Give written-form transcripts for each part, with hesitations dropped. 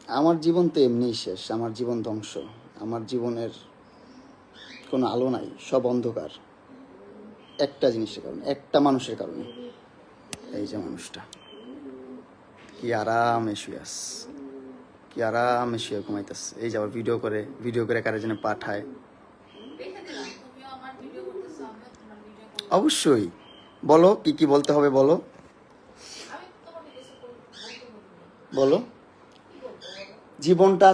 আমার জীবন তো এমনিই শেষ, আমার জীবন ধ্বংস, আমার জীবনের কোনো আলো নাই, সব অন্ধকার। একটা জিনিসের কারণে, একটা মানুষের কারণে। এই যে মানুষটা কি আরামে শুয়ে আস, কি আরামে শুয়ে ঘুমাইতেছে। এই যে আবার ভিডিও করে কারে যেন পাঠায়। অবশ্যই বলো, কি কি বলতে হবে বলো, বলো। জীবনটা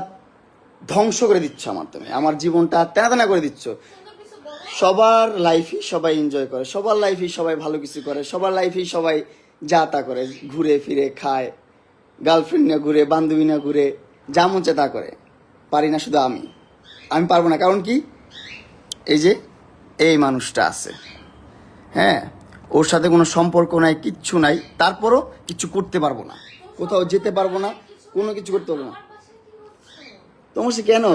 ধ্বংস করে দিচ্ছ আমার, তুমি আমার জীবনটা তেনা করে দিচ্ছ। সবার লাইফই সবাই এনজয় করে, সবার লাইফই সবাই ভালো কিছু করে, সবার লাইফই সবাই যা তা করে, ঘুরে ফিরে খায়, গার্লফ্রেন্ড নিয়ে ঘুরে, বান্ধবী নিয়ে ঘুরে, যা মন চায় তা করে। পারি না শুধু আমি পারবো না। কারণ কি, এই যে এই মানুষটা আছে, হ্যাঁ, ওর সাথে কোনো সম্পর্ক নাই, কিচ্ছু নাই, তারপরও কিছু করতে পারবো না, কোথাও যেতে পারবো না, কোনো কিছু করতে পারবো না। তোমার সে কেন?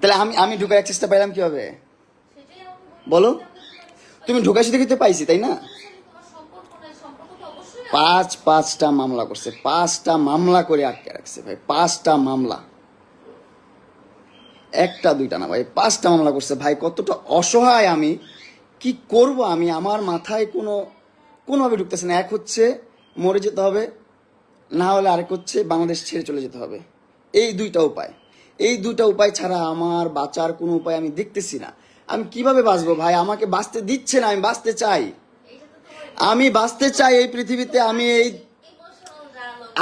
তাহলে আমি ঢুকার চেষ্টা পাইলাম কিভাবে বলো? তুমি ঢুকাইছি দেখে তো পাইছি, তাই না? পাঁচটা মামলা করছে, 5টা মামলা করে আটকে রাখছে ভাই, 5টা মামলা, একটা দুইটা না ভাই, 5টা মামলা করছে ভাই। কতটা অসহায় আমি, কি করব আমি, আমার মাথায় কোনোভাবে ঢুকতেছে না। এক হচ্ছে মরে যেতে হবে, না হলে আরেক হচ্ছে বাংলাদেশ ছেড়ে চলে যেতে হবে। এই দুইটা উপায় ছাড়া আমার বাঁচার কোনো উপায় আমি দেখতেছি না। আমি কিভাবে বাঁচবো ভাই? আমাকে বাঁচতে দিচ্ছে না। আমি বাঁচতে চাই এই পৃথিবীতে।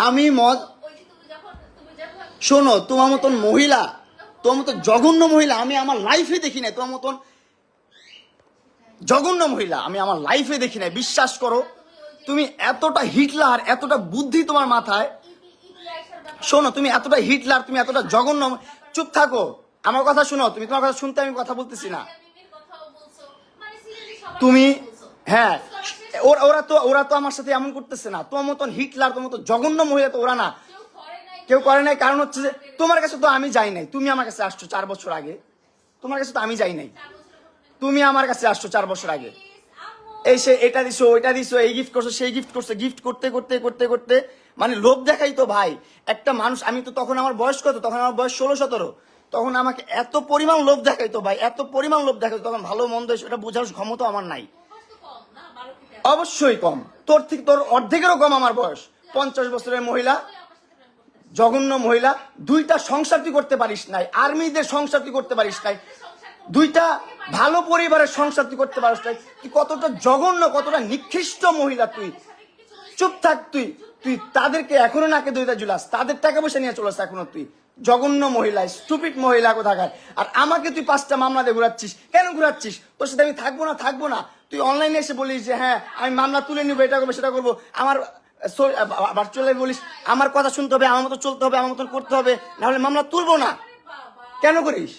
আমি শোনো, তোমার মতন মহিলা, তোমার মতো জঘন্য মহিলা আমি আমার লাইফে দেখি নাই। তোমার মতন জঘন্য মহিলা আমি আমার লাইফে দেখি নাই, বিশ্বাস করো। তুমি এতটা হিটলার, এতটা বুদ্ধি তোমার মাথায়। শোনো, তুমি এতটা হিটলার, তুমি এতটা জঘন্য। চুপ থাকো, আমার কথা শোনো। তুমি তোমার কথা শুনতে আমি কথা বলতেছি না। তুমি, হ্যাঁ, ওরা তো আমার সাথে এমন করতেছে না। তোমার মতন হিটলার, তোমার মতো জঘন্য মহিলা তো ওরা না, কেউ করে নাই। কারণ হচ্ছে যে তোমার কাছে তো আমি যাই নাই, তুমি আমার কাছে আসছো 4 বছর আগে। তোমার কাছে তো আমি যাই নাই, তুমি আমার কাছে আসছো 4 বছর আগে। এই সে এটা দিছো, ওইটা দিছো, এই গিফট করছো, সেই গিফট করছো, গিফট করতে করতে করতে করতে মানে লোভ দেখাই তো ভাই একটা মানুষ। আমি তো তখন, আমার বয়স কত? তখন আমার বয়স 16-17। তখন আমাকে এত পরিমাণ লোভ দেখাইতো ভাই, এত পরিমাণ লোভ দেখাইতো। তখন ভালো মন্দ এটা বোঝার ক্ষমতা আমার নাই। অবশ্যই কম, তোর অর্ধেকেরও কম আমার বয়স। 50 বছরের মহিলা, জঘন্য মহিলা। 2টা সংসার তুই করতে পারিস নাই, আর্মিদের সংসার তুই করতে পারিস নাই, 2টা ভালো পরিবারের সংসার তুই করতে পারিস নাই। তুই কতটা জঘন্য, কতটা নিকৃষ্ট মহিলা তুই। চুপ থাক তুই। তুই তাদেরকে এখনো নাকে দইটা ঝুলাস, তাদের টাকা পয়সা নিয়ে চলাস এখনো তুই। জঘন্য মহিলা, স্টুপিড মহিলা কোথাকার। আর আমাকে তুই 5টা মামলা দিয়ে ঘুরাচ্ছিস। কেন ঘুরাচ্ছিস? তোর সাথে আমি থাকবো না। তুই অনলাইনে এসে বলিস যে হ্যাঁ আমি মামলা তুলে নিবো, এটা করবো সেটা করবো। আমার ভার্চুয়ালি বলিস আমার কথা শুনতে হবে, আমার মতো চলতে হবে, আমার মতন করতে হবে, নাহলে মামলা তুলবো না। কেন করিস?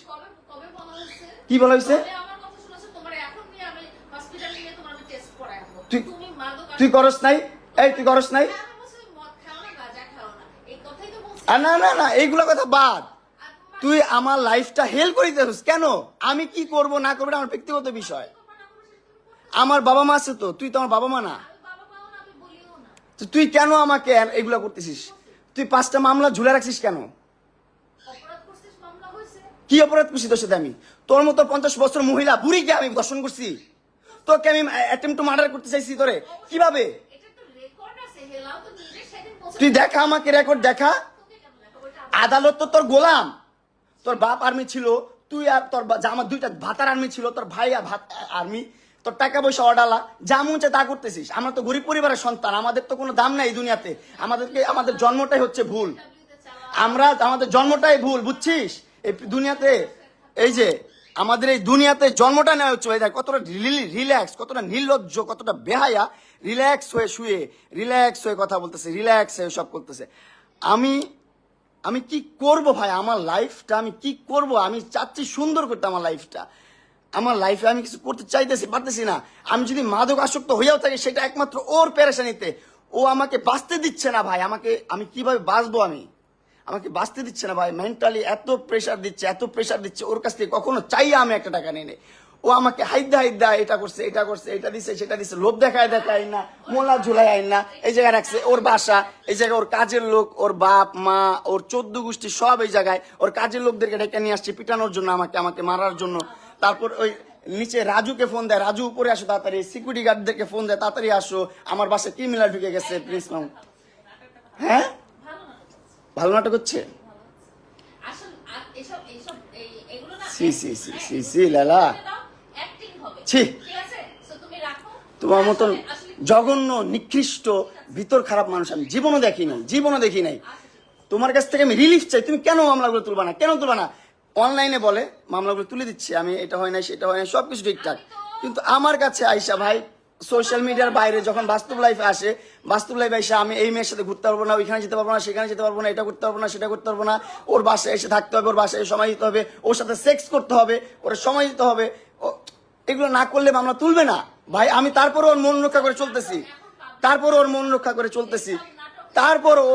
কি বলা হয়েছে? তুই করস নাই? এই তুই করস নাই? না, এইগুলা কথা বাদ। তুই আমার লাইফটা হেল করে দিতেছিস কেন? আমি কি করব না করবো আমার ব্যক্তিগত বিষয়। আমার বাবা মা আছে তো, তুই তো আমার বাবা মা না। তুই কেন আমাকে এগুলা করতেছিস? তুই 5টা মামলা ঝুলে রাখছিস কেন? কি অপরাধ করছি তোর সাথে আমি? তোর মতো 50 বছর মহিলা বুড়িকে আমি দর্শন করছি? তোকে আমি অ্যাটেম্প্ট টু মার্ডার করতে চাইছি তোরে? কিভাবে? তুই দেখা, আমাকে রেকর্ড দেখা। আদালত তো তোর গোলাম। তোর বাপ আর্মি ছিল, তুই আর তোর আমার 2টা ভাতার আর্মি ছিল, তোর ভাই আর্মি। তোর টাকা পয়সা অডালা, যা মন চায় তা করতেছিস। আমরা তো গরিব পরিবারের সন্তান, আমাদের তো কোনো দাম নাই এই দুনিয়াতে। আমাদের জন্মটাই হচ্ছে ভুল। আমাদের জন্মটাই ভুল, বুঝছিস? এই দুনিয়াতে, এই যে আমাদের এই দুনিয়াতে জন্মটা নেওয়া হচ্ছে ভাই। দেখ কতটা রিল্যাক্স, কতটা নির্লজ্জ, কতটা বেহায়া। রিল্যাক্স হয়ে শুয়ে, রিল্যাক্স হয়ে কথা বলতেছে, রিল্যাক্স হয়ে সব করতেছে। আমি কি করব ভাই? আমার লাইফটা আমি কি করব? আমি চাচ্ছি সুন্দর করতে আমার লাইফটা। আমার লাইফে আমি কিছু করতে চাইতেছি, পারতেছি না। আমি যদি মাদক আসক্ত হইয়াও থাকি, সেটা একমাত্র ওর পেরেশানিতে। ও আমাকে বাঁচতে দিচ্ছে না ভাই। আমি কিভাবে বাঁচবো? আমাকে বাঁচতে দিচ্ছে না ভাই। মেন্টালি এত প্রেশার দিচ্ছে। ওর কাছ থেকে কখনো চাইয়া আমি একটা টাকা নিয়ে নেই। ও আমাকে হাইদা এটা করছে এটা দিছে সেটা দিছে, লোভ দেখায় না, মোলা ঝুলাই আইন না, এই জায়গায় রাখছে ওর বাসা, এই জায়গায় ওর কাজের লোক, ওর বাপ মা, ওর 14 গোষ্ঠী সব এই জায়গায়, ওর কাজের লোকদেরকে ডেকে নিয়ে আসছে পিটানোর জন্য, আমাকে মারার জন্য। তারপর ওই নিচে রাজুকে ফোন দেয়, রাজু উপরে আসো তাড়াতাড়ি, সিকিউরিটি গার্ডদেরকে ফোন দেয় তাড়াতাড়ি আসো, আমার বাসায় ক্রিমিনাল ঢুকে গেছে প্রিন্স মামুন। হ্যাঁ ভালো নাটক হচ্ছে। সি লালা ছি, তোমার মতন জঘন্য নিকৃষ্ট ভিতর খারাপ মানুষ আমি জীবনও দেখি নাই। তোমার কাছ থেকে আমি রিলিফ চাই, তুমি কেন মামলাগুলো তুলবা না? অনলাইনে বলে মামলাগুলো তুলে দিচ্ছি আমি, এটা হয় না সেটা হয় না সবকিছু ঠিকঠাক, কিন্তু আমার কাছে আইসা ভাই সোশ্যাল মিডিয়ার বাইরে যখন বাস্তব লাইফে আসে, বাস্তব লাইফে এসে আমি এই মেয়ের সাথে ঘুরতে পারবো না, ওইখানে যেতে পারবো না, সেখানে যেতে পারবো না, এটা করতে পারবো না, সেটা করতে পারবো না, ওর বাসায় এসে থাকতে হবে, ওর বাসায় সময় দিতে হবে, ওর সাথে সেক্স করতে হবে, ওর সময় দিতে হবে, এগুলো না করলে মামলা তুলবে না ভাই। আমি তারপর ওর মন রক্ষা করে চলতেছি, তারপর ও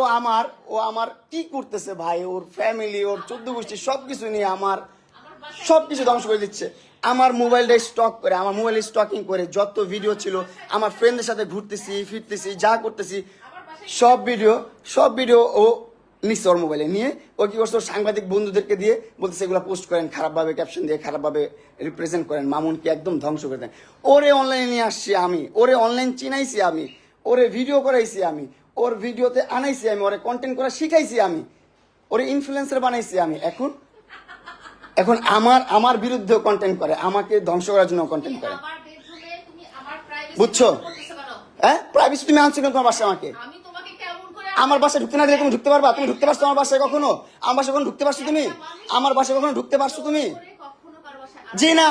আমার কি করতেছে ভাই, ওর ফ্যামিলি, ওর 14 গোষ্ঠী সবকিছু নিয়ে আমার সবকিছু ধ্বংস করে দিচ্ছে। আমার মোবাইলটা স্টকিং করে যত ভিডিও ছিল, আমার ফ্রেন্ডদের সাথে ঘুরতেছি ফিরতেছি যা করতেছি সব ভিডিও ও নিচ্ছে ওর মোবাইলে নিয়ে। ও কি করছে, ওর সাংবাদিক বন্ধুদেরকে দিয়ে বলতেছে এগুলো পোস্ট করেন, খারাপভাবে ক্যাপশন দিয়ে খারাপভাবে রিপ্রেজেন্ট করেন, মামুনকে একদম ধ্বংস করে দেন। ওরে অনলাইনে নিয়ে আসছি আমি, ওরে অনলাইন চিনাইছি আমি, ওরে ভিডিও করাইছি আমি, ওর ভিডিওতে আনাইছি আমি, ওরে কন্টেন্ট করা শিখাইছি আমি, ওরে ইনফ্লুয়েন্সার বানাইছি আমি। এখন আমার বিরুদ্ধে কন্টেন্ট করে, আমাকে ধ্বংস করার জন্য কন্টেন্ট করে, বুঝছো? হ্যাঁ প্রাইভেসি তুমি আনছো কেন তোমার বাসায়? আমার বাসায় ঢুকতে না দিলে তুমি ঢুকতে পারবা? তুমি ঢুকতে পারছো আমার বাসায় কখনো? আমার বাসায় কখনো ঢুকতে পারছো তুমি? আমার বাসায় কখনো ঢুকতে পারছো তুমি? জি না,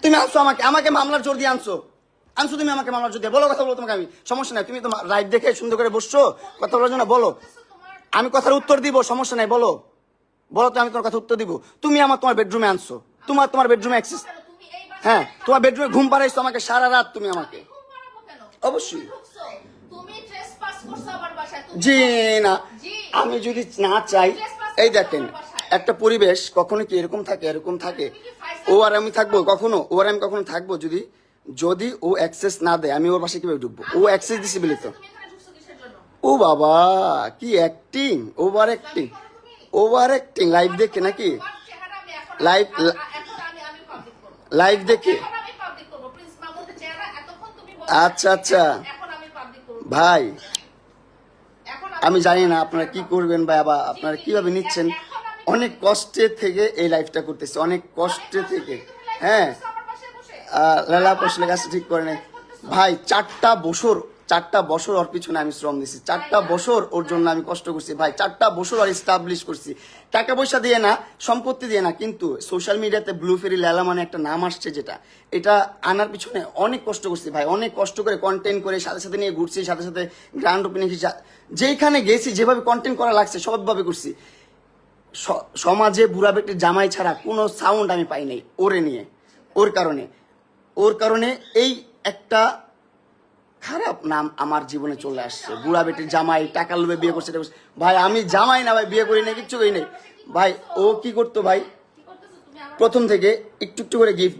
তুমি আনছো আমাকে মামলার জোর দিয়ে আনছো তুমি আমাকে মামলার জোর দিয়ে। বলো কথা বলো, তোমাকে আমি সমস্যা নাই, তুমি তো লাইভ দেখে সুন্দর করে বসছো কথা বলার জন্য, বলো আমি কথার উত্তর দিব, সমস্যা নাই, বলো তো আমি তোমার কথা উত্তর দিব। তুমি তোমার বেডরুমে আনছো, তোমার বেডরুমে অ্যাক্সেস, হ্যাঁ তোমার বেডরুমে ঘুম পাড়াইছো আমাকে সারা রাত তুমি আমাকে, অবশ্যই। জি না, আমি যদি না চাই, এই দেখেন একটা পরিবেশ কখনো কি এরকম থাকে, ও আর আমি থাকবো কখনো, থাকবো যদি ও অ্যাক্সেস না দেয়, আমি ওর বাসায় কিভাবে ঢুকবো? ও অ্যাক্সেস দিছে বলে তো। ও বাবা কি অ্যাক্টিং, ওভার অ্যাক্টিং লাইভ দেখে নাকি? লাইভ দেখে? আচ্ছা ভাই, আমি জানি না আপনারা কি করবেন ভাই, আবার আপনারা কিভাবে নিচ্ছেন। অনেক কষ্টে থেকে এই লাইফটা করতেছে, অনেক কষ্টে থেকে। হ্যাঁ লালা পশলে গাছ ঠিক করে নেই ভাই, 4টা বছর ওর পিছনে আমি শ্রম দিচ্ছি, 4টা বছর ওর জন্য আমি কষ্ট করছি ভাই, 4টা বছর আর এস্টাবলিশ করছি, টাকা পয়সা দিয়ে না, সম্পত্তি দিয়ে না, কিন্তু সোশ্যাল মিডিয়াতে ব্লু ফেরি লালা মানে একটা নাম আসছে, এটা আনার পিছনে অনেক কষ্ট করছি ভাই, অনেক কষ্ট করে কন্টেন্ট করে সাথে নিয়ে ঘুরছি, সাথে গ্র্যান্ড ওপেনিং যেইখানে গেছি যেভাবে কন্টেন্ট করা লাগছে সবভাবে করছি। সমাজে বুড়া বেটির জামাই ছাড়া কোনো সাউন্ড আমি পাই নাই ওরে নিয়ে। ওর কারণে এই একটা খারাপ নাম আমার জীবনে চলে আসছে, বুড়া বেটির জামাই, টাকার লোভে বিয়ে করছে। ভাই আমি জামাই না ভাই, বিয়ে করি না, কিচ্ছু করি নাই ভাই। ও কি করতো ভাই, প্রথম থেকে একটু করে গিফট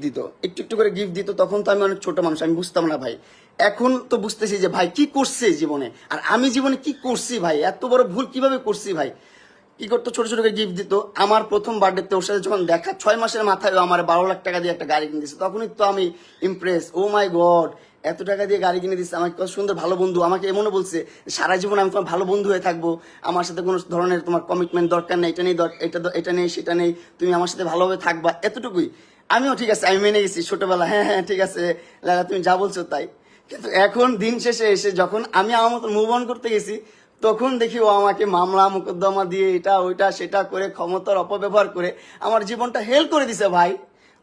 দিত, তখন তো আমি অনেক ছোট মানুষ, আমি বুঝতাম না ভাই। এখন তো বুঝতেছি যে ভাই কি করছে জীবনে, আর আমি জীবনে কি করছি ভাই, এত বড় ভুল কিভাবে করছি ভাই। কি করতো, ছোট করে গিফট দিত। আমার প্রথম বার্থডেতে ওর সাথে যখন দেখা, 6 মাসের মাথায় আমার 12 লাখ টাকা দিয়ে একটা গাড়ি কিনে দিচ্ছে, তখনই তো আমি ইমপ্রেস, ও মাই গড এত টাকা দিয়ে গাড়ি কিনে দিচ্ছে আমাকে, কত সুন্দর ভালো বন্ধু। আমাকে এমনও বলছে সারা জীবন আমি তোমার ভালো বন্ধু হয়ে থাকবো, আমার সাথে কোনো ধরনের তোমার কমিটমেন্ট দরকার নেই, এটা নেই সেটা নেই, তুমি আমার সাথে ভালোভাবে থাকবা, এতটুকুই। আমিও ঠিক আছে, আমি মেনে গেছি ছোটবেলা, হ্যাঁ ঠিক আছে লালা তুমি যা বলছো তাই। কিন্তু এখন দিন শেষে এসে যখন আমি আমার মতো মুভ অন করতে গেছি, তখন দেখি ও আমাকে মামলা মোকদ্দমা দিয়ে এটা ওইটা সেটা করে, ক্ষমতার অপব্যবহার করে আমার জীবনটা হেল করে দিছে ভাই,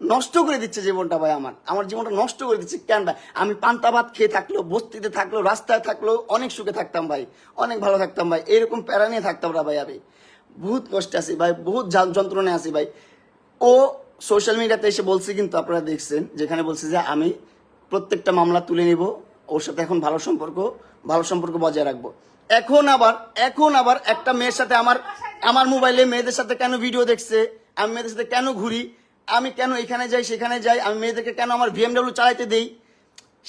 নষ্ট করে দিচ্ছে জীবনটা ভাই, আমার জীবনটা নষ্ট করে দিচ্ছে। কেন ভাই, আমি পান্তা ভাত খেয়ে থাকলেও, বস্তিতে থাকলেও, রাস্তায় থাকলেও অনেক সুখে থাকতাম ভাই, অনেক ভালো থাকতাম ভাই, এরকম প্যারা নিয়ে থাকতাম না ভাই। আমি বহুত কষ্টে আছি ভাই, বহুত যন্ত্রণায় আছি ভাই। ও সোশ্যাল মিডিয়াতে এসে বলছে, কিন্তু আপনারা দেখছেন যেখানে বলছে যে আমি প্রত্যেকটা মামলা তুলে নিব, ওর সাথে এখন ভালো সম্পর্ক বজায় রাখবো। এখন আবার একটা মেয়ের সাথে আমার মোবাইলে মেয়েদের সাথে কেন ভিডিও দেখছে, আমি মেয়েদের সাথে কেন ঘুরি, আমি কেন এখানে যাই সেখানে যাই, আমি মেয়েদেরকে কেন আমার BMW চালাইতে দেই,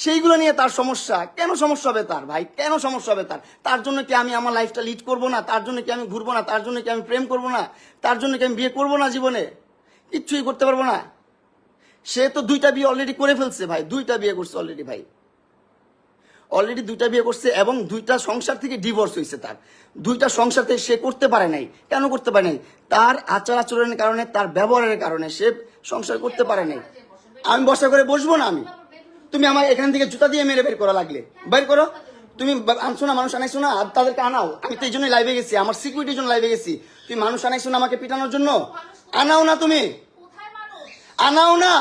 সেইগুলো নিয়ে তার সমস্যা। কেন সমস্যা হবে তার ভাই, কেন সমস্যা হবে তার? তার জন্য কি আমি আমার লাইফটা লিড করব না? তার জন্য কি আমি ঘুরবো না? তার জন্য কি আমি প্রেম করব না? তার জন্য কি আমি বিয়ে করবো না? জীবনে কিচ্ছুই করতে পারবো না। সে তো 2টা বিয়ে অলরেডি করে ফেলছে ভাই, 2টা বিয়ে করছে অলরেডি ভাই, অলরেডি 2টা বিয়ে করছে এবং 2টা সংসার থেকে ডিভোর্স হয়েছে তার। 2টা সংসার থেকে সে করতে পারে নাই। কেন করতে পারে নাই? তার আচার আচরণের কারণে, তার ব্যবহারের কারণে সে সংসার করতে পারে নাই। আমি বসা করে বসবো না আমি? তুমি আমার এখান থেকে জুতা দিয়ে মেরে বের করা লাগলে বের করো। তুমি আনছো না, মানুষ আনাইছো না, তাদেরকে আনাও। আমি তো এই জন্যই লাইভে গেছি, আমার সিকিউরিটির জন্য লাইভে গেছি। তুমি মানুষ আনাইছো না আমাকে পিটানোর জন্য? আনাও না, তুমি আনাও না।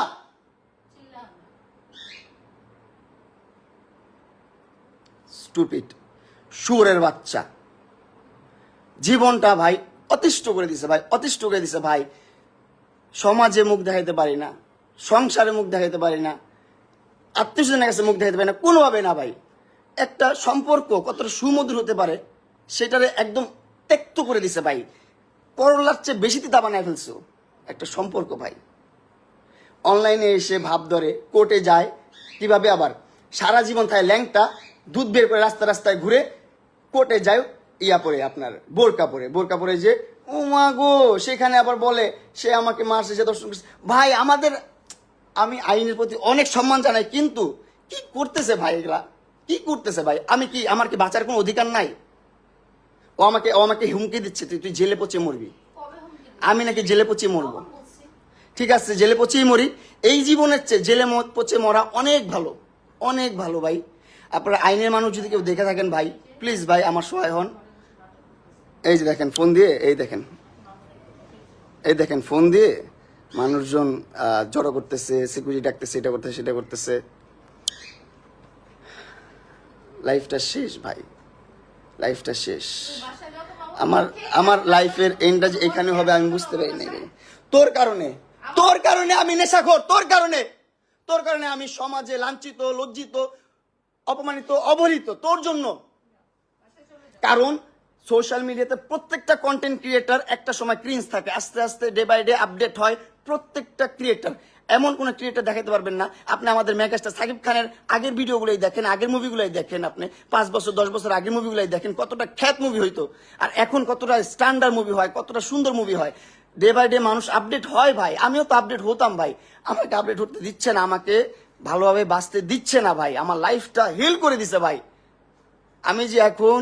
স্টুপিড শুয়োরের বাচ্চা, জীবনটা ভাই অতিষ্ঠ করে দিছে ভাই, অতিষ্ঠ করে দিছে ভাই। সমাজে মুখ দেখাইতে পারি না, সংসারে মুখ দেখাইতে পারি না, আত্মীয় স্বজনের কাছে মুখ দেখাইতে পারি না, কোনোভাবে না ভাই। একটা সম্পর্ক কতটা সুমধুর হতে পারে সেটারে একদম ত্যক্ত করে দিছে ভাই। করলার চেয়ে বেশি তিতা বানায় ফেলছো একটা সম্পর্ক ভাই। অনলাইনে এসে ভাব ধরে, কোর্টে যায়, কিভাবে আবার সারা জীবন থাকে ল্যাংটা, দুধ বের করে রাস্তা রাস্তায় ঘুরে, কোর্টে যায় ইয়া পরে, আপনার বোরকা পরে যে ও মা গো, সেখানে আবার বলে সে আমাকে মারছে, সে দর্শন করছে। ভাই আমাদের, আমি আইনের প্রতি অনেক সম্মান জানাই, কিন্তু কি করতেছে ভাই এগুলা, কি করতেছে ভাই? আমি কি, আমার কি বাঁচার কোনো অধিকার নাই? ও আমাকে হুমকি দিচ্ছে, তুই জেলে পচে মরবি। আমি নাকি জেলে পচে মরবো? ঠিক আছে, জেলে পচেই মরি। এই জীবনের চেয়ে জেলে পচে মরা অনেক ভালো, অনেক ভালো ভাই। আপনারা আইনের মানুষ যদি কেউ দেখে থাকেন ভাই, প্লিজ ভাই আমার সহায় হন। এই যে দেখেন ফোন দিয়ে, এই দেখেন ফোন দিয়ে মানুষজন জড়ো করতেছে, সিকিউরিটি ডাকতেছে, এটা করতেছে সেটা করতেছে। লাইফটা শেষ ভাই, লাইফটা শেষ। আমার লাইফের এন্ডটা যে এখানে হবে আমি বুঝতে পারি নাই ভাই। তোর কারণে আমি নেশাখোর, তোর কারণে আমি সমাজে লাঞ্ছিত, লজ্জিত, অপমানিত, অবহেলিত, তোর জন্য। কারণ সোশ্যাল মিডিয়াতে প্রত্যেকটা কন্টেন্ট ক্রিয়েটার একটা সময় ক্রিঞ্জ থাকে, আস্তে আস্তে ডে বাই ডে আপডেট হয় প্রত্যেকটা ক্রিয়েটার। এমন কোন ক্রিয়েটার দেখাতে পারবেন না আপনি আমাদের মেগাস্টার সাকিব খানের আগের ভিডিওগুলোই দেখেন, আগের মুভিগুলোই দেখেন, আপনি 5 বছর 10 বছর আগের মুভিগুলোই দেখেন, কতটা খ্যাত মুভি হইতো, আর এখন কতটা স্ট্যান্ডার্ড মুভি হয়, কতটা সুন্দর মুভি হয়। ডে বাই ডে মানুষ আপডেট হয় ভাই, আমিও তো আপডেট হতাম ভাই। আমাকে আপডেট হতে দিচ্ছে না, আমাকে ভালোভাবে বাঁচতে দিচ্ছে না ভাই, আমার লাইফটা হিল করে দিছে ভাই। আমি যে এখন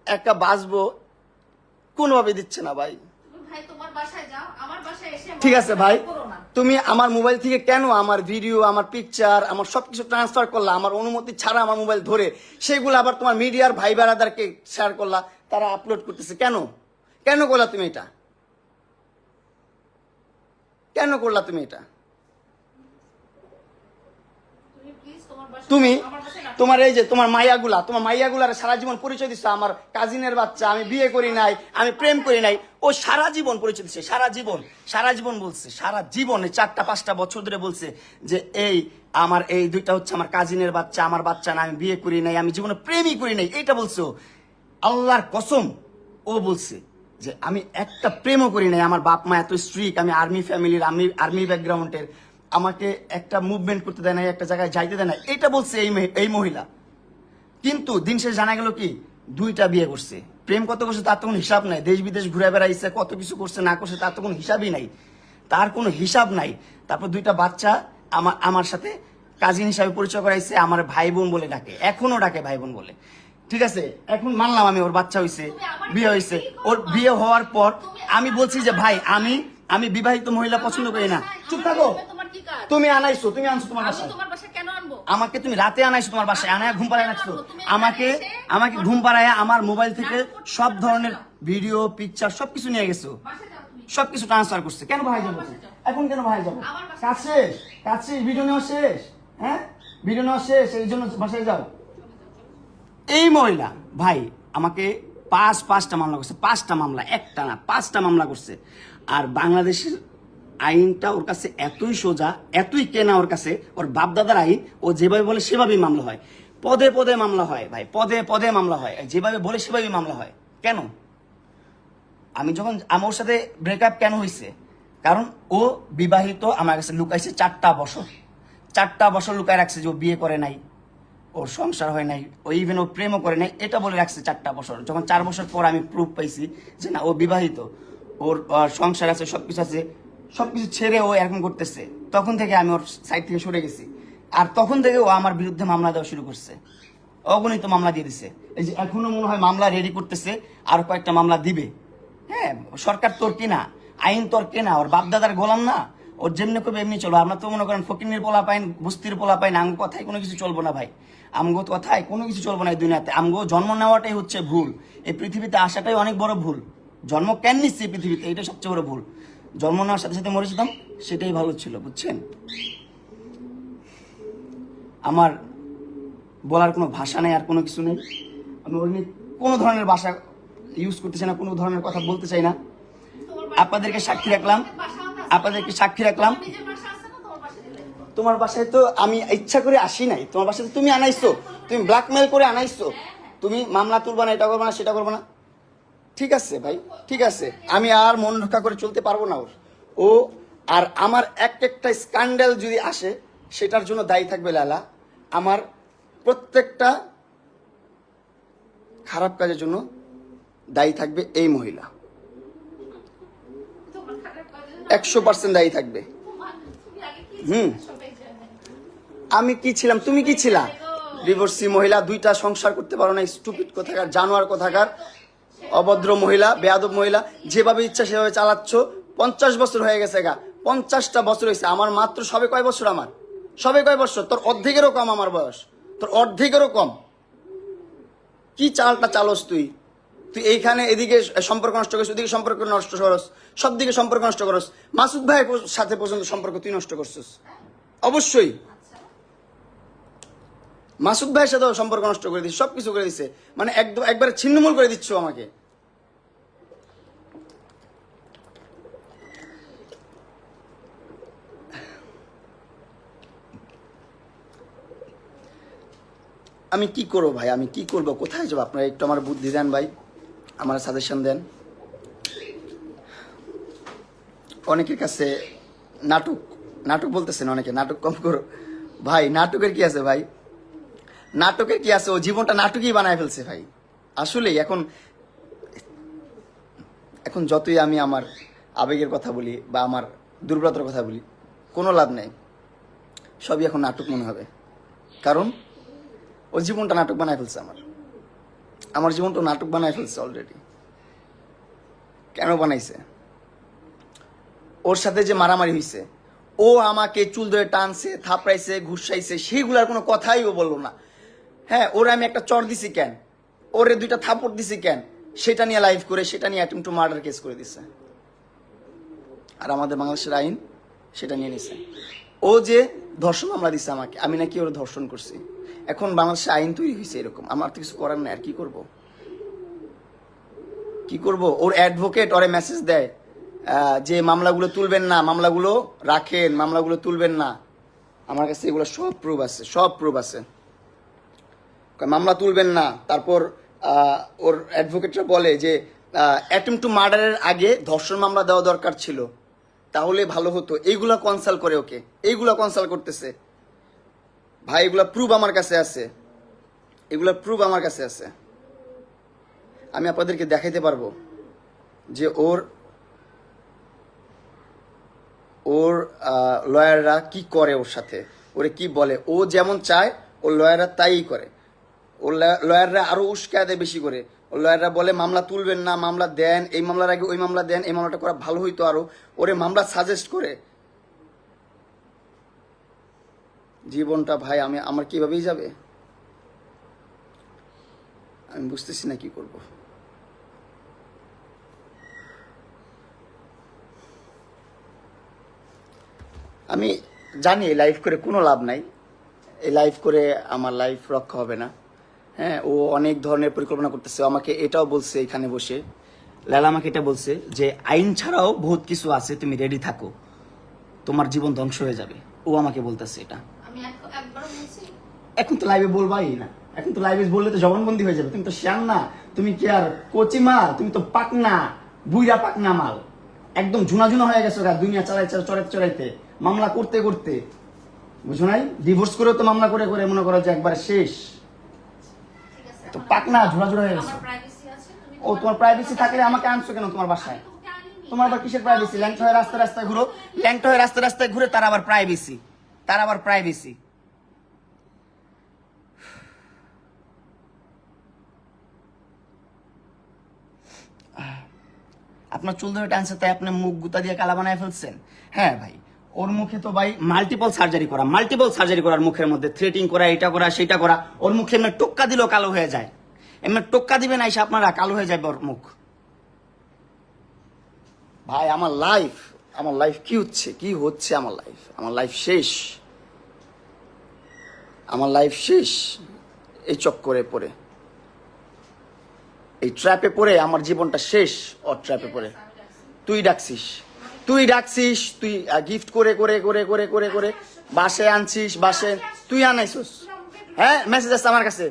একটা বাঁচবো কোনোভাবে দিচ্ছে না ভাই। ঠিক আছে ভাই, তুমি আমার মোবাইল থেকে কেন আমার ভিডিও, আমার পিকচার, আমার সবকিছু ট্রান্সফার করলা আমার অনুমতি ছাড়া, আমার মোবাইল ধরে, সেগুলো আবার তোমার মিডিয়ার ভাই বেড়াদারকে শেয়ার করলা, তারা আপলোড করতেছে? কেন করলা তুমি এটা? কেন করলা তুমি এটা? তুমি তোমার এই যে তোমার মাইয়াগুলার সারা জীবন পরিচয় দিচ্ছে আমার কাজিনের বাচ্চা, আমি বিয়ে করি নাই, আমি প্রেম করি নাই। ও সারা জীবন পরিচয় দিচ্ছে, সারা জীবন বলছে, সারা জীবনে 4-5টা বছর ধরে বলছে যে আমার এই 2টা হচ্ছে আমার কাজিনের বাচ্চা, আমার বাচ্চা না, আমি বিয়ে করি নাই, আমি জীবনে প্রেমই করি নাই। এইটা বলছো, আল্লাহর কসম ও বলছে যে আমি একটা প্রেমও করি নাই, আমার বাপ মা এত স্ট্রিক্ট, আমি আর্মি ফ্যামিলির, আমি আর্মি ব্যাকগ্রাউন্ডের, আমাকে একটা মুভমেন্ট করতে দেয় না, একটা জায়গায় যাইতে দেয় না, এটা বলছে এই মহিলা। কিন্তু দিন শেষে জানা গেল কি 2টা বিয়ে করছে, প্রেম কত করছে তার তো কোনো হিসাব নাই, দেশ বিদেশ ঘুরে বেড়াইছে, কত কিছু করছে না করছে তার তো কোনো হিসাবই নাই, তার কোনো হিসাব নাই। তারপর 2টা বাচ্চা আমার সাথে কাজিন হিসাবে পরিচয় করাইছে, আমার ভাই বোন বলে ডাকে, এখনো ডাকে ভাই বোন বলে। ঠিক আছে, এখন মানলাম আমি ওর বাচ্চা হয়েছে, বিয়ে হয়েছে, ওর বিয়ে হওয়ার পর আমি বলছি যে ভাই আমি বিবাহিত মহিলা পছন্দ করি না। চুপ থাকো, তুমি আনছো তোমার বাসায়, আমাকে তুমি রাতে আনাইছো তোমার বাসায়, আনায় ঘুম পাড়ায় রাখছো, আমাকে ঘুম পাড়ায় আমার মোবাইল থেকে সব ধরনের ভিডিও পিকচার সবকিছু নিয়ে গেছো, সবকিছু ট্রান্সফার করছে। কেন ভাই যাবো এখন, কেন ভাই যাবো? কাজ শেষ, ভিডিও নেওয়া শেষ, হ্যাঁ ভিডিও নেওয়া শেষ, এই জন্য বাসায় যাও। এই মহিলা ভাই আমাকে 5টা মামলা করছে, 5টা মামলা, একটা না 5টা মামলা করছে। আর বাংলাদেশের আইনটা ওর কাছে এতই সোজা, এতই কেনা ওর কাছে, ওর বাপদাদার আইন, ও যেভাবে বলে সেভাবেই মামলা হয়, পদে পদে মামলা হয় ভাই, পদে পদে মামলা হয়, যেভাবে বলে সেভাবেই মামলা হয়। কেন? আমি যখন আমার সাথে ব্রেকআপ কেন হয়েছে, কারণ ও বিবাহিত, আমার কাছে লুকাইছে 4টা বছর, 4টা বছর লুকায় রাখছে যে ও বিয়ে করে নাই, ওর সংসার হয় নাই, ও ইভেন ও প্রেমও করে নাই, এটা বলে রাখছে 4টা বছর। যখন 4 বছর পর আমি প্রুফ পাইছি যে না ও বিবাহিত, ওর সংসার আছে, সবকিছু আছে, সবকিছু ছেড়ে ও এরকম করতেছে, তখন থেকে আমি ওর সাইড থেকে সরে গেছি। আর তখন থেকে ও আমার বিরুদ্ধে মামলা দেওয়া শুরু করছে, অগণিত মামলা দিয়ে দিছে। এই যে এখনো মনে হয় মামলা রেডি করতেছে, আর কয়েকটা মামলা দিবে। হ্যাঁ, সরকার তোর কিনা, আইন তোর কেনা, ওর বাপদাদার গোলাম না, ওর যেমনি করবে এমনি চলবো। আমরা তো মনে করেন ফকিনের পোলা পাইন, বস্তির পোলা পাইন, আমগো কথায় কোনো কিছু চলবো না ভাই, আমগো কথায় কোনো কিছু চলবো না এই দুনিয়াতে। আমগো জন্ম নেওয়াটাই হচ্ছে ভুল, এই পৃথিবীতে আসাটাই অনেক বড় ভুল। জন্ম কেন নিচ্ছে এই পৃথিবীতে, এটা সবচেয়ে বড় ভুল। জন্ম নেওয়ার সাথে সাথে মরে যেতাম, সেটাই ভালো ছিল, বুঝছেন? আমার বলার কোনো ভাষা নেই, আর কোনো কিছু নেই। আমি ওর নিয়ে কোনো ধরনের ভাষা ইউজ করতে চাই না, কোনো ধরনের কথা বলতে চাই না। আপনাদেরকে সাক্ষী রাখলাম, আপনাদেরকে সাক্ষী রাখলাম। তোমার বাসায় তো আমি ইচ্ছা করে আসি নাই, তোমার বাসায় তুমি আনাইছো, তুমি ব্ল্যাকমেল করে আনাইছো, তুমি মামলা তুলবা না, এটা করবো না, সেটা করবো না। ঠিক আছে ভাই, ঠিক আছে, আমি আর মন রক্ষা করে চলতে পারবো না ওর। ও আর আমার একটা স্ক্যান্ডাল যদি আসে, সেটার জন্য দায়ী থাকবে লালা। আমার প্রত্যেকটা খারাপ কাজের জন্য দায়ী থাকবে এই মহিলা, 100% দায়ী থাকবে। আমি কি ছিলাম, তুমি কি ছিলা? ডিভোর্সি মহিলা, 2টা সংসার করতে পারো না, স্টুপিড কোথাকার, জানোয়ার কোথাকার, অভদ্র মহিলা, বেয়াদব মহিলা, যেভাবে ইচ্ছা সেভাবে চালাচ্ছ। 50 বছর হয়ে গেছে গা, 50টা বছর হয়েছে। আমার মাত্র সবে কয় বছর, আমার সবে কয় বছর, তোর অর্ধেকেরও কম আমার বয়স, তোর অর্ধেকেরও কম। কি চালটা চালস তুই? তুই এইখানে এদিকে সম্পর্ক নষ্ট করিস, ওদিকে সম্পর্ক নষ্ট করস, সব দিকে সম্পর্ক নষ্ট করস। মাসুদ ভাইয়ের সাথে পর্যন্ত সম্পর্ক তুই নষ্ট করছিস, অবশ্যই। মাসুদ ভাইয়ের সাথে সম্পর্ক নষ্ট করে দিচ্ছে, সবকিছু করে দিচ্ছে, মানে একদম একবারে ছিন্নমূল করে দিচ্ছ আমাকে। আমি কি করবো ভাই, আমি কি করবো, কোথায় যাবো? আপনারা একটু আমার বুদ্ধি দেন ভাই, আমার সাজেশন দেন। অনেকের কাছে নাটক নাটক বলতেছেন, অনেকে নাটক কম করো ভাই। নাটকের কি আছে ভাই, নাটকের কি আছে? ও জীবনটা নাটকই বানায় ফেলছে ভাই। আসলেই এখন এখন যতই আমি আমার আবেগের কথা বলি বা আমার দুর্বলতার কথা বলি, কোনো লাভ নেই, সবই এখন নাটক মনে হবে। কারণ ও জীবনটা নাটক বানায় ফেলছে, আমার জীবনটা নাটক বানায় ফেলছে অলরেডি। কেন বানাইছে? ওর সাথে যে মারামারি হয়েছে, ও আমাকে চুল ধরে টানছে, থাপড়াইছে, ঘুষাইছে, সেইগুলার কোনো কথাই ও বললো না। হ্যাঁ, ওর আমি একটা চর দিছি কেন, ওরে 2টা থাপড় দিছি কেন, সেটা নিয়ে লাইভ করে, সেটা নিয়ে অ্যাটেম্পট টু মার্ডার কেস করে দিছে। আর আমাদের বাংলাদেশের আইন সেটা নিয়ে নিছে। ও যে ধর্ষণ মামলা দিছে আমাকে, আমি নাকি ওর ধর্ষণ করছি। এখন বাংলাদেশে আইন তৈরি হয়েছে এরকম, আমার তো কিছু করার নাই। আর কি করব, কি করব? ওর অ্যাডভোকেট ওরে মেসেজ দেয় যে মামলাগুলো তুলবেন না, মামলাগুলো রাখেন, মামলাগুলো তুলবেন না। আমার কাছে এগুলো সব প্রুফ আছে, সব প্রুফ আছে। মামলা তুলবেন না। তারপর ওর অ্যাডভোকেটরা বলে যে অ্যাটেম্পট টু মার্ডারের আগে ধর্ষণ মামলা দেওয়া দরকার ছিল, তাহলে ভালো হতো। এইগুলা কনসাল্ট করে ওকে, এইগুলা কনসাল্ট করতেছে ভাই। এগুলা প্রুফ আমার কাছে আছে, এগুলা প্রুফ আমার কাছে আছে। আমি আপনাদেরকে দেখাইতে পারবো যে ওর লয়াররা কি করে, ওর সাথে ওরে কি বলে। ও যেমন চায় ওর লয়াররা তাই করে। ওর লয়াররা আরো উস্কায় দেয় বেশি করে। ওর লয়াররা বলে মামলা তুলবেন না, মামলা দেন, এই মামলার আগে ওই মামলা দেন, এই মামলাটা করা ভালো হইতো আরো। ওরে মামলা সাজেস্ট করে। জীবনটা ভাই আমার কিভাবেই যাবে, আমি বুঝতেছি না কি করব। আমি জানি এই লাইফ করে কোনো লাভ নাই, এই লাইফ করে আমার লাইফ রক্ষা হবে না। হ্যাঁ, ও অনেক ধরনের পরিকল্পনা করতেছে। আমাকে এটাও বলছে এখানে বসে, লালা আমাকে এটা বলছে যে আইন ছাড়াও বহুত কিছু আছে, তুমি রেডি থাকো, তোমার জীবন ধ্বংস হয়ে যাবে। ও আমাকে বলতেছে এটা। এখন তো লাইভে বলবাই না, এখন তো লাইভে বললে তো জবানবন্দি হয়ে যাবে। তুমি তো শ্যান না, তুমি কি আর কচি মাল, তুমি তো পাকনা, বুইরা পাকনা মাল। একদম ঝুনা হয়ে গেছে ওরা, দুনিয়া চড়াইতে মামলা করতে করতে, বুঝো নাই? ডিভোর্স করেও তো মামলা করে করে মনে করো যে একবার শেষ। ঠিক আছে, তো পাকনা ঝুনা হয়ে গেছে। আমার প্রাইভেসি আছে, তুমি ও তোমার প্রাইভেসি থাকলে আমাকে আনছো কেন তোমার বাসায়? তোমাকে আনিনি। তোমার আবার কিসের প্রাইভেসি? ল্যাংটা হয়ে রাস্তায় ঘুরো, ল্যাংটা হয়ে রাস্তায় ঘুরে তার আবার প্রাইভেসি, তার আবার প্রাইভেসি। আপনার চুল ধরে টানছে তাই আপনি মুখ গুতা দিয়ে কালা বানায় ফেলছেন। হ্যাঁ ভাই, ওর মুখে তো ভাই মাল্টিপল সার্জারি করার মুখের মধ্যে থ্রেটিং করা, এটা করা সেটা করা। ওর মুখে এমনি টোক্কা দিলেও কালো হয়ে যায়, এমনি টোক্কা দিবে না এসে আপনারা, কালো হয়ে যাবে ওর মুখ। ভাই আমার লাইফ কি হচ্ছে আমার লাইফ শেষ, আমার লাইফ শেষ এই চক্করে পড়ে, এই ট্র্যাপে পড়ে আমার জীবনটা শেষ। ওর ট্র্যাপে পড়ে তুই ডাকছিস, তুই গিফট করে করে করে করে করে করে বাসে আনছিস, বাসে তুই আনাইছিস। হ্যাঁ, মেসেজ আছে আমার কাছে,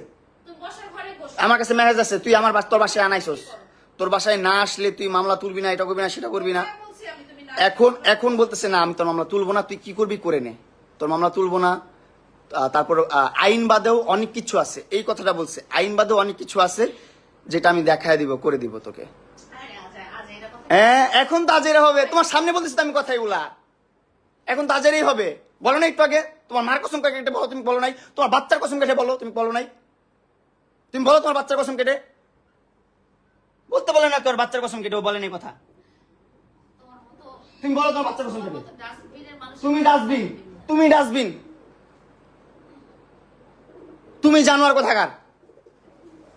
তুমি বসার ঘরে বসো। আমার কাছে মেসেজ আছে, তুই আমার তোর বাসায় আনাইছিস। তোর বাসায় না আসলে তুই মামলা তুলবি না, এটা করবি না, সেটা করবি না। বলছি আমি, তুমি না। এখন বলতেছে না আমি তোর মামলা তুলবো না, তুই কি করবি করে নে, তোর মামলা তুলবো না। তারপর আইন বাদেও অনেক কিছু আছে, এই কথাটা বলছে, আইন বাদেও অনেক কিছু আছে যেটা আমি দেখায় দিব, করে দিব তোকে। আরে আজ এটা কথা। হ্যাঁ, এখন তো আজেরে হবে, তোমার সামনে বলতেছি তো আমি কথা এগুলা, এখন তো আজেরেই হবে। বলো না একটু আগে, তোমার মার কসম কেটে বলো, তুমি বলো নাই? তোমার বাচ্চার কসম কেটে বলো, তুমি বলো নাই? তুমি বলো তোমার বাচ্চার কসম কেটে, বলতে বলে না তোর বাচ্চার কসম কেটে, ও বলেনি কথা। তোমার মতো তুমি বলো তোমার বাচ্চার কসম কেটে। ডাস্টবিনের মানুষ। তুমি ডাস্টবিন, তুমি জানোয়ার কোথাকার।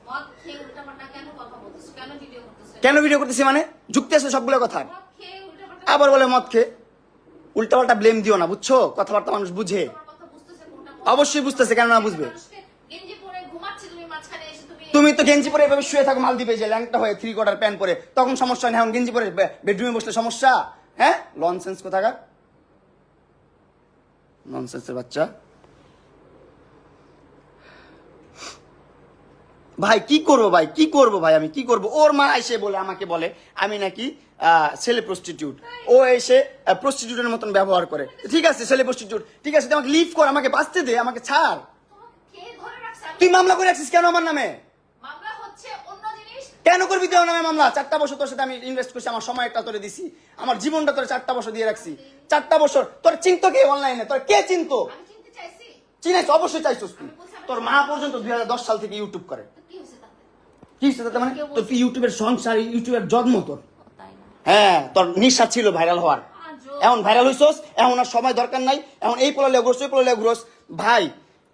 মদ খেয়ে উল্টাপাল্টা কেন কথা বলতেছো? কেন ভিডিও করতেছো? কেন ভিডিও করতেছি মানে? যুক্তি আছে সবগুলো কথা। মদ খেয়ে উল্টাপাল্টা আবার বলে মদ খেয়ে, উল্টাপাল্টা ব্লেম দিও না, বুঝছো? কথাবার্তা মানুষ বুঝে, তোমার কথা বুঝতেছে কোনটা মদ? অবশ্যই বুঝতেছে, কেন না বুঝবে? মানুষকে গেঞ্জি পরে ঘুমাচ্ছে, তুমি মাঝখানে এসে তুমি তো গেঞ্জি পরে এভাবে শুয়ে থাকো মালদ্বীপে, যে ল্যাংটা হয়ে 3/4 প্যান্ট পরে, তখন সমস্যা নেই। এখন গেঞ্জি পরে বেডরুমে বসলে সমস্যা? হ্যাঁ, লনসেন্স কোথাকার, ননসেন্সের বাচ্চা। ভাই কি করবো ভাই, আমি কি করবো? ওর মা এসে বলে, আমাকে বলে আমি নাকি ছেলে প্রস্টিটিউট, ও এসে প্রস্টিটিউটের মতন ব্যবহার করে। ঠিক আছে, ছেলে প্রস্টিটিউট, ঠিক আছে, তুই আমাকে লিভ কর, আমাকে বাঁচতে দে, আমাকে ছাড়। তোমাকে কে ধরে রাখছে? তুই মামলা করে রাখছিস কেন আমার নামে? মামলা হচ্ছে অন্য জিনিস। কেন করবি তুই আমার নামে মামলা? 4টা বছর তোর সাথে আমি ইনভেস্ট করছি, আমার সময়টা তোরে দিছি, আমার জীবনটা তোরে 4টা বছর দিয়ে রাখছি। 4টা বছর তোর চিনতো কে অনলাইনে? তোর কে চিনতো? আমি চিনতে চাইছি। চিনাইছ, অবশ্যই চাইছিস তুই। তোর মা পর্যন্ত 2010 সাল থেকে ইউটিউব করে। তো কি হয়েছে তাতে? কি হচ্ছে তাতে? মানে তোর তুই ইউটিউবের সংসার, ইউটিউবের জন্ম তোর। ও তাই না? হ্যাঁ, তোর নিশা ছিল ভাইরাল হওয়ার, আজব। এখন ভাইরাল হইছস, এখন আর সময় দরকার নাই, এখন এই পোলালে ঘুরছ, ওই পোলালে ঘুরস। ভাই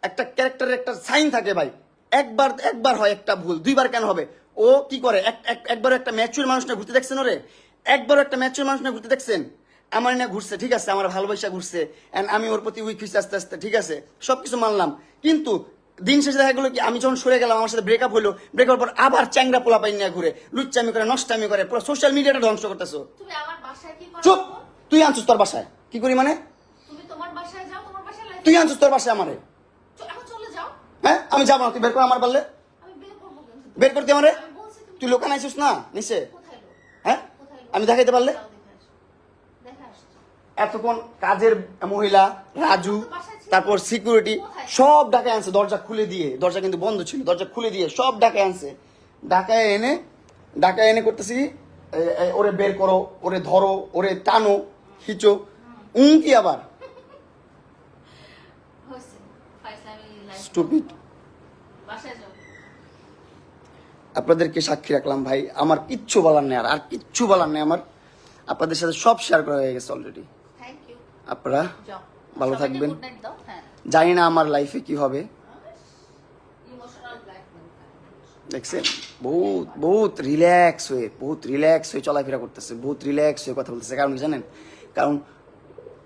একটা ক্যারেক্টারের একটা সাইন থাকে ভাই, একবার হয় একটা ভুল, 2বার কেন হবে? ও কি করে, একবার একটা ম্যাচুর মানুষ না ঘুরতে দেখছেন ওরে? একবারও একটা ম্যাচুর মানুষ না ঘুরতে দেখছেন? আমার না ঘুরছে, ঠিক আছে, আমার ভালোবাসা ঘুরছে, এন্ড আমি ওর প্রতি উইক হয়েছি আস্তে আস্তে, ঠিক আছে, সবকিছু মানলাম। কিন্তু দিন শেষে দেখা গেলো কি, আমি যখন সরে গেলাম, আমার সাথে ব্রেকআপ হলো, ব্রেকআপ পর আবার চ্যাংরা পোলা পাই নিয়ে ঘুরে, লুচ্চামি করে, নষ্টামি করে, পুরো সোশ্যাল মিডিয়াটা ধ্বংস করতেছো। তুমি আমার বাসায় কি করো? চুপ, তুই আনছিস তোর বাসায়, কি করি মানে? তুমি তোমার বাসায় যাও, তোমার বাসায় লাইফ। তুই আনছিস তোর বাসায় আমারে? এখন চলে যাও। হ্যাঁ, আমি যাবো না, তুই বের কর আমার পারলে, আমি বের করবো কিন্তু। বের করতে আমারে। আমি বলছি তুমি তুই লোকান আইছিস না নিচে, কোথায় লোক? হ্যাঁ, কোথায় লোক? আমি দেখাইতে পারলে। যাও দেখে আসো। দেখে আসছো। এতক্ষণ কাজের মহিলা রাজু, তারপর সিকিউরিটি সব ডাকায় আনছে, দরজা খুলে দিয়ে, দরজা কিন্তু বন্ধ ছিল, দরজা খুলে দিয়ে সব ডাকায় আনছে, ডাকায় এনে করতেছি, ওরে বের করো, ওরে ধরো, ওরে টানো, খিচো, কি আবার হয়েছে। ফাইজলামি লাইফ। স্টুপিড। বাসায় যাও। আপনাদেরকে সাক্ষী রাখলাম ভাই, আমার কিচ্ছু বলার নেই, আর কিচ্ছু বলার নেই আমার। আপনাদের সাথে সব শেয়ার করা হয়ে গেছে অলরেডি। Thank you. আপনারা যাও। ভালো সবাইকে থাকবেন। গুড নাইট দাও। হ্যাঁ। জানি না আমার লাইফে কি হবে, ইমোশনাল ব্ল্যাকমেল। দেখছেন, বহুত রিল্যাক্স হয়ে চলাফেরা করতেছে, বহুত রিল্যাক্স হয়ে কথা বলতেছে। কারণ কি জানেন? কারণ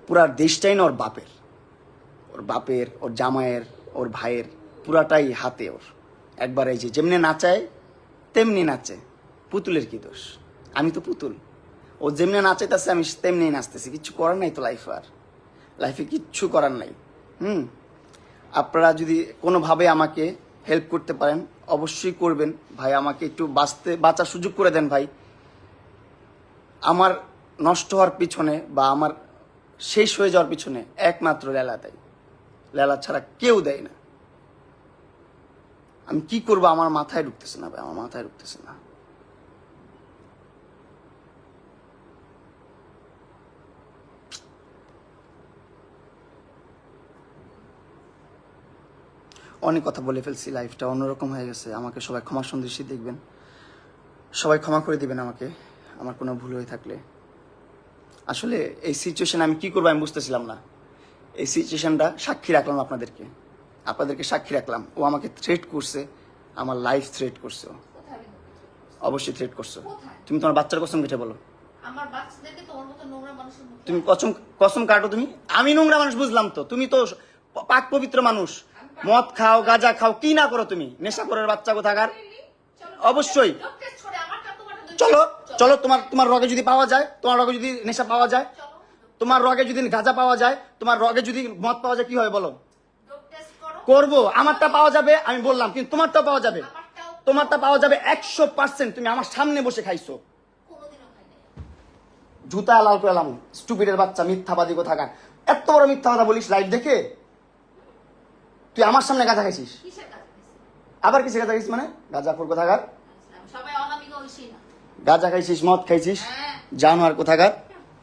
পুরা দেশটাই না ওর বাপের, ওর জামাইয়ের, ওর ভাইয়ের, পুরাটাই হাতে ওর। একবার এই যে যেমনি নাচায় তেমনি নাচে, পুতুলের কি দোষ? আমি তো পুতুল, ও যেমনি নাচাইতেছে আমি তেমনি নাচতেছি, কিচ্ছু করার নাই তো লাইফে কিচ্ছু করার নাই। আপনারা যদি কোনোভাবে আমাকে হেল্প করতে পারেন অবশ্যই করবেন ভাই, আমাকে একটু বাঁচার সুযোগ করে দেন ভাই। আমার নষ্ট হওয়ার পিছনে বা আমার শেষ হয়ে যাওয়ার পিছনে একমাত্র লেলা দেয়। লেলা ছাড়া কেউ দেয় না। আমি কি করবো আমার মাথায় ঢুকতেছে না ভাই, আমার মাথায় ঢুকতেছে না। অনেক কথা বলে ফেলছি, লাইফটা অন্যরকম হয়ে গেছে। আমাকে সবাই ক্ষমা সন্দেশী দেখবেন, সবাই ক্ষমা করে দিবেন আমাকে আমার কোনো ভুল হয়ে থাকলে। আসলে এই সিচুয়েশন আমি কি করবো আমি বুঝতেছিলাম না। এই সিচুয়েশনটা সাক্ষী রাখলাম আপনাদেরকে সাক্ষী রাখলাম। ও আমাকে থ্রেট করছে, আমার লাইফ থ্রেট করছে। ও কোথায় আমি তোকে? অবশ্যই থ্রেট করছো। কোথায়? তুমি তোমার বাচ্চার কসম কেটে বলো। আমার বাচ্চাদেরকে তোমার মতো নোংরা মানুষের মুখে তুমি কসম কাটো তুমি। আমি নোংরা মানুষ বুঝলাম তো, তুমি তো পাক পবিত্র মানুষ। মদ খাও, গাঁজা খাও, কি না করো তুমি? নেশা করার বাচ্চা কোথাকার। অবশ্যই ডোপ টেস্ট করে আমারটা তোমারটা দুই- চলো চলো, তোমার রগে যদি পাওয়া যায়, তোমার রগে যদি নেশা পাওয়া যায়, চলো তোমার রগে যদি গাঁজা পাওয়া যায়, তোমার রগে যদি মদ পাওয়া যায়, কি হয় বলো? ডোপ টেস্ট করো। করবো। আমারটা পাওয়া যাবে আমি বললাম, কিন্তু তোমারটাও পাওয়া যাবে। আমারটাও তোমারটা পাওয়া যাবে 100%। তুমি আমার সামনে বসে খাইছো। কোনোদিনও খাই নাই। জুতা লাল করে এলাম, স্টুপিডের বাচ্চা, মিথ্যাবাদী কোথাকার। এত বড় মিথ্যা কথা বলিস লাইভ দেখে। তুই আমার সামনে গাঁজা খাইছিস। কিসের কাজ করেছি? আবার কিসে গাঁজা খাইছিস মানে? গাঁজাপুর কোথাকার। সবাই অনামিকা ঐশী না। গাঁজা খাইছিস, মদ খাইছিস, হ্যাঁ। জানোয়ার কোথাকার।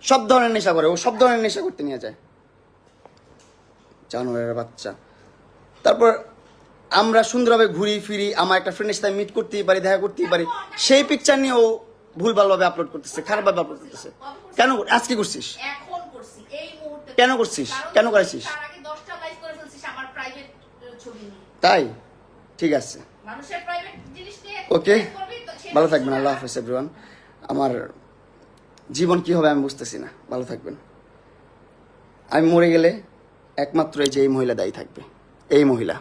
সব ধরনের নেশা করে ও, সব ধরনের নেশা করতে নিয়ে যায়, জানোয়ারের বাচ্চা। তারপর আমরা সুন্দরভাবে ঘুরি ফিরি, আমার একটা ফ্রেন্ডের সাথে মিট করতেই পারি, দেখা করতেই পারি, সেই পিকচার নিয়ে ও ভুলভালভাবে আপলোড করতেছে, খারাপভাবে আপলোড করতেছে। কেন আজকে করছিস? এখন করছি এই মুহূর্তে। কেন করছিস? কারণ কেন করেছিস? তার আগে 10টা লাইভ করে ফেলছিস আমার প্রাইভেট ছবি নিয়ে। তাই ঠিক আছে, মানুষের প্রাইভেট জিনিস নিয়ে ওকে। live করবি তো সে ভালো থাকবেন, আল্লাহ হাফেজ এভরিওয়ান। আমার জীবন কি হবে আমি বুঝতেছি না। ভালো থাকবেন। আমি মরে গেলে একমাত্র এই যে এই মহিলা দায়ী থাকবে, এই মহিলা।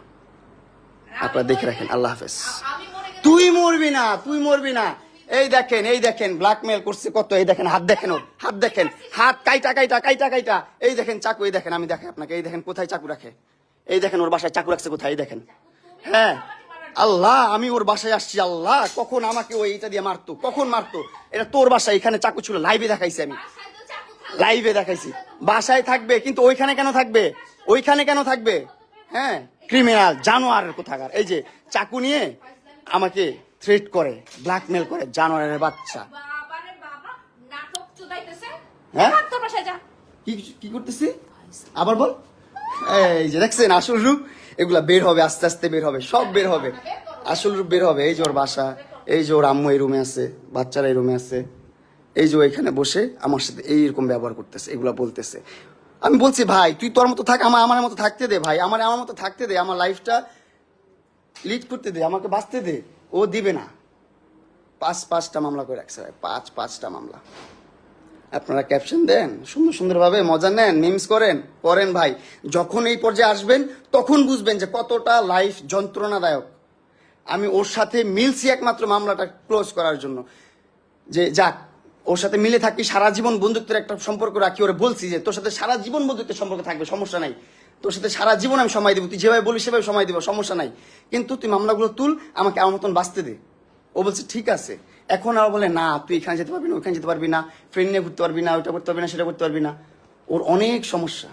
আপনারা দেখে রাখেন। আল্লাহ হাফেজ। আমি মরে গেলে তুই মরবি না, তুই মরবি না। এই দেখেন ব্ল্যাকমেল করছে কত। এই দেখেন হাত, দেখেন ওর হাত, দেখেন হাত কাইটা। এই দেখেন চাকু, এই দেখেন, আমি দেখাই আপনাকে। এই দেখেন কোথায় চাকু রাখে, এই দেখেন ওর বাসায় চাকু রাখছে কোথায়, এই দেখেন। হ্যাঁ আল্লাহ, আমি ওর বাসায় আসছি। আল্লাহ, কখন আমাকে ওই এটা দিয়ে মারতো, কখন মারতো? এটা তোর বাসায়, এখানে চাকু ছিল, লাইভে দেখাইছি আমি, বাসায় তো চাকু থাকে। লাইভে দেখাইছি। বাসায় থাকবে কিন্তু ওইখানে কেন থাকবে? ওইখানে কেন থাকবে? হ্যাঁ, ক্রিমিনাল, জানোয়ারের কোথাকার। এই যে চাকু নিয়ে আমাকে থ্রেট করে, ব্ল্যাকমেল করে, জানোয়ারের বাচ্চা। বাবারে বাবা, নাটক চুদাইতেছে। হ্যাঁ? ভাগ তোর বাসায় যা। কি কি করতেছি আবার বল। এই যে দেখছেন আসল রূপ, এগুলা বের হবে, আস্তে আস্তে বের হবে, সব বের হবে, আসল রূপ বের হবে। এই যে ওর বাসা, এই যে ওর আম্মু এই রুমে আছে, বাচ্চারা এই রুমে আছে, এই যে ও এখানে বসে আমার সাথে এইরকম ব্যবহার করতেছে, এগুলা বলতেছে। আমি বলছি ভাই তুই তোর মতো থাক, আমার মতো থাকতে দে ভাই, আমার মতো থাকতে দে, আমার লাইফটা লিড করতে দে, আমাকে বাঁচতে দে। ও দিবে না। পাঁচটা মামলা করে রাখছে ভাই, পাঁচটা মামলা। আপনারা ক্যাপশন দেন, সুন্দরভাবে মজা নেন, মিমস করেন ভাই। যখন এই পর্যায়ে আসবেন তখন বুঝবেন যে কতটা লাইফ যন্ত্রণাদায়ক। আমি ওর সাথে মিলছি একমাত্র মামলাটা ক্লোজ করার জন্য, যে যাক ওর সাথে মিলে থাকি, সারা জীবন বন্ধুত্বের একটা সম্পর্ক রাখি। ওরা বলছি যে তোর সাথে সারা জীবন বন্ধুত্বের সম্পর্ক থাকবে, সমস্যা নাই, তোর সাথে সারা জীবন আমি সময় দেবো, তুই যেভাবে বলিস সেভাবে সময় দেবো, সমস্যা নাই, কিন্তু তুই মামলাগুলো তুল, আমাকে আমার মতন বাঁচতে দে। ও বলছে ঠিক আছে। এখন আর বলে না তুই এখানে যেতে পারবি না, ওইখানে যেতে পারবি না, ফ্রেন্ড নিয়ে ঘুরতে পারবি না, ওইটা করতে পারবি না, সেটা করতে পারবি না। ওর অনেক সমস্যা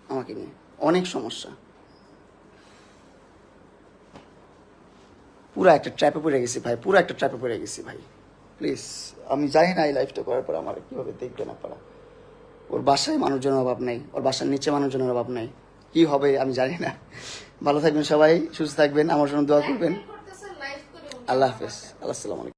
আমাকে নিয়ে, অনেক সমস্যা। পুরো একটা ট্র্যাপে পড়ে গেছি ভাই, পুরো একটা ট্র্যাপে পড়ে গেছি ভাই। প্লিজ, আমি জানি না এই লাইফটা করার পর আমার কিভাবে দেখবেন আপনারা। ওর বাসায় মানুষজনের অভাব নেই, ওর বাসার নিচে মানুষজনের অভাব নেই, কি হবে আমি জানি না। ভালো থাকবেন সবাই, সুস্থ থাকবেন, আমার জন্য দোয়া করবেন। করতেছে লাইভ করে। আল্লাহ হাফেজ, আল্লাহ আসসালামু আলাইকুম।